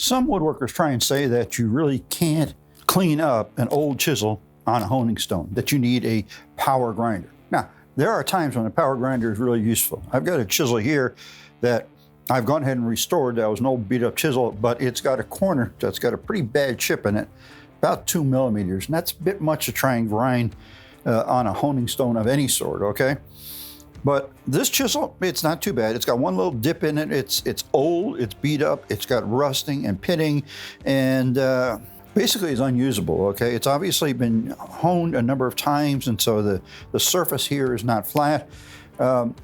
Some woodworkers try and say that you really can't clean up an old chisel on a honing stone, that you need a power grinder. Now, there are times when a power grinder is really useful. I've got a chisel here that I've gone ahead and restored. That was an old beat up chisel, but it's got a corner that's got a pretty bad chip in it, about 2 millimeters. And that's a bit much to try and grind on a honing stone of any sort, okay? But this chisel, it's not too bad. It's got one little dip in it. It's old, it's beat up, it's got rusting and pitting, and basically it's unusable, okay? It's obviously been honed a number of times, and so the surface here is not flat.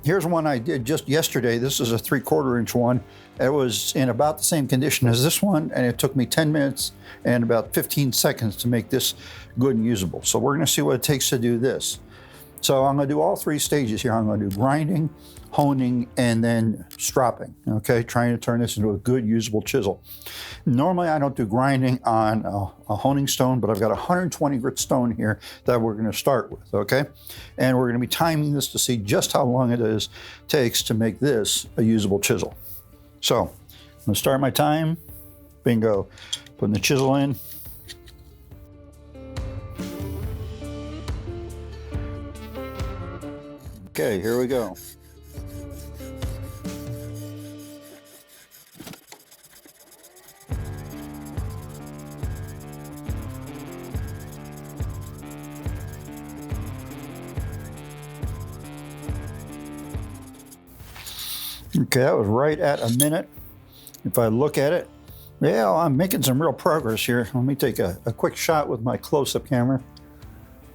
Here's one I did just yesterday. This is a 3/4 inch one. It was in about the same condition as this one, and it took me 10 minutes and about 15 seconds to make this good and usable. So we're gonna see what it takes to do this. So I'm gonna do all 3 stages here. I'm gonna do grinding, honing, and then stropping, okay? Trying to turn this into a good usable chisel. Normally I don't do grinding on a honing stone, but I've got a 120 grit stone here that we're gonna start with, okay? And we're gonna be timing this to see just how long it takes to make this a usable chisel. So I'm gonna start my time, bingo. Putting the chisel in. Okay, here we go. Okay, that was right at a minute. If I look at it, yeah, I'm making some real progress here. Let me take a quick shot with my close-up camera,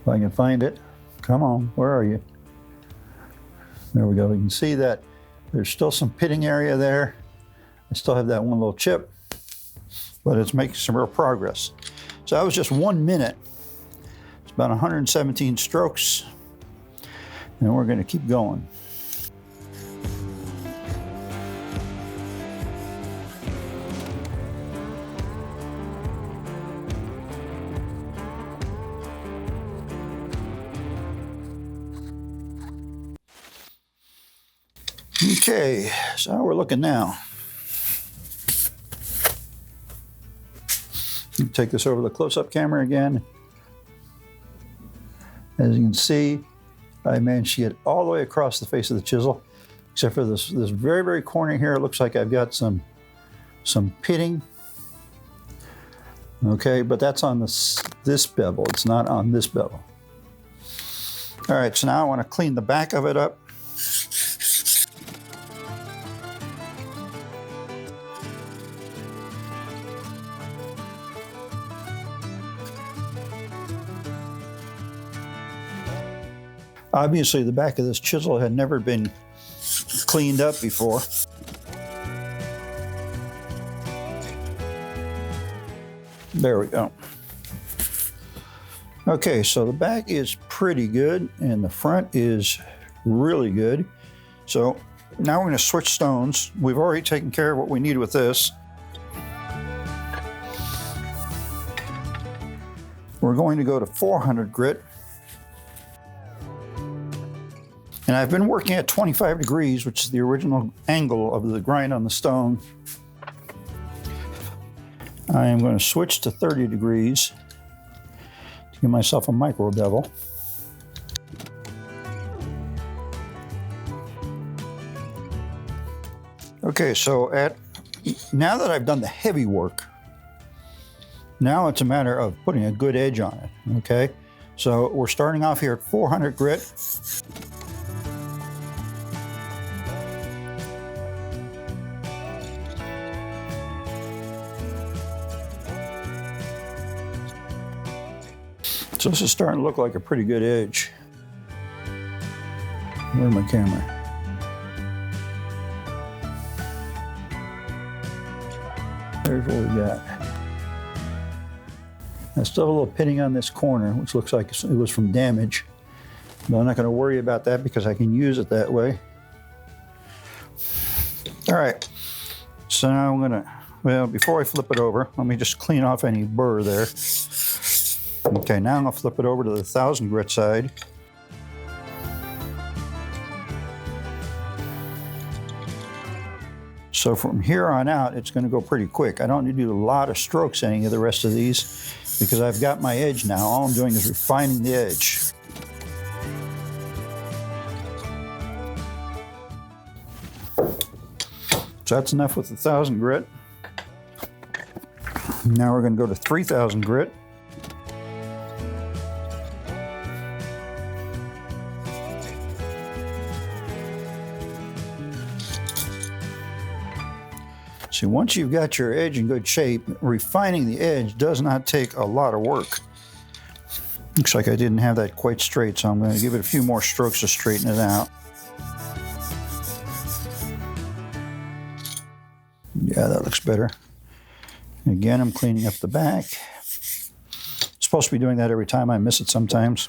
if I can find it. Come on, where are you? There we go. You can see that there's still some pitting area there. I still have that one little chip, but it's making some real progress. So that was just 1 minute. It's about 117 strokes, and we're going to keep going. Okay, so how we're looking now. Take this over the close-up camera again. As you can see, I managed to get all the way across the face of the chisel, except for this very, very corner here. It looks like I've got some pitting. Okay, but that's on this bevel. It's not on this bevel. All right, so now I want to clean the back of it up. Obviously, the back of this chisel had never been cleaned up before. There we go. Okay, so the back is pretty good, and the front is really good. So now we're going to switch stones. We've already taken care of what we need with this. We're going to go to 400 grit. And I've been working at 25 degrees, which is the original angle of the grind on the stone. I am going to switch to 30 degrees to give myself a micro bevel. Okay, so now that I've done the heavy work, now it's a matter of putting a good edge on it, okay? So we're starting off here at 400 grit. So this is starting to look like a pretty good edge. Where's my camera? There's what we got. I still have a little pitting on this corner, which looks like it was from damage. But I'm not going to worry about that because I can use it that way. All right, so now I'm gonna, well, before I flip it over, let me just clean off any burr there. Okay, now I'm gonna flip it over to the 1000 grit side. So from here on out, it's going to go pretty quick. I don't need to do a lot of strokes any of the rest of these because I've got my edge now. All I'm doing is refining the edge. So that's enough with 1,000 grit. Now we're going to go to 3,000 grit. See, once you've got your edge in good shape, refining the edge does not take a lot of work. Looks like I didn't have that quite straight, so I'm going to give it a few more strokes to straighten it out. Yeah, that looks better. Again, I'm cleaning up the back. Supposed to be doing that every time. I miss it sometimes.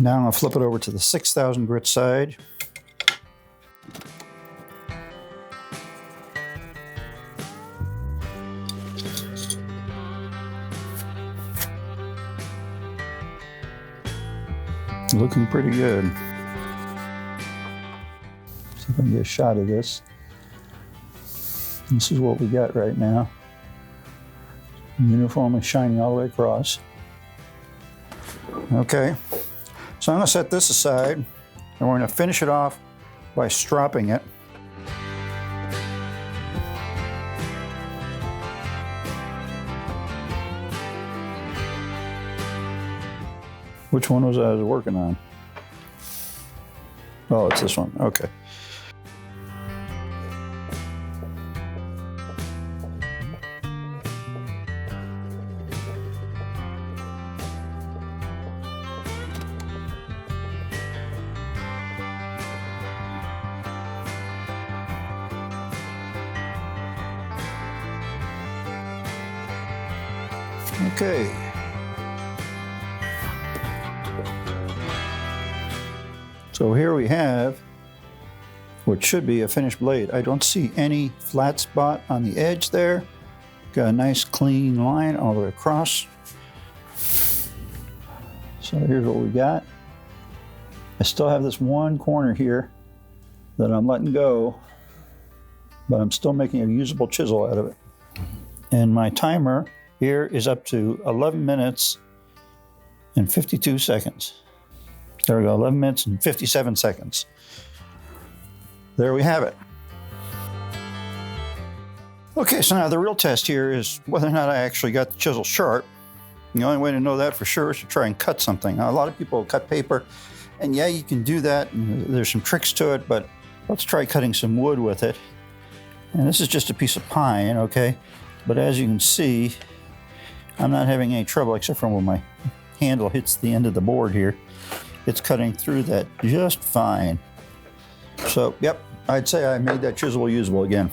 Now I'm going to flip it over to the 6,000 grit side. Looking pretty good. See if I can get a shot of this. This is what we got right now. Uniformly shining all the way across. Okay, so I'm going to set this aside and we're going to finish it off by stropping it. Which one was I working on? Oh, it's this one. Okay. Okay. So here we have what should be a finished blade. I don't see any flat spot on the edge there. Got a nice clean line all the way across. So here's what we got. I still have this one corner here that I'm letting go, but I'm still making a usable chisel out of it. And my timer here is up to 11 minutes and 52 seconds. There we go, 11 minutes and 57 seconds. There we have it. Okay, so now the real test here is whether or not I actually got the chisel sharp. The only way to know that for sure is to try and cut something. Now, a lot of people cut paper, and yeah, you can do that. And there's some tricks to it, but let's try cutting some wood with it. And this is just a piece of pine, okay? But as you can see, I'm not having any trouble except for when my handle hits the end of the board here. It's cutting through that just fine. So, yep, I'd say I made that chisel usable again.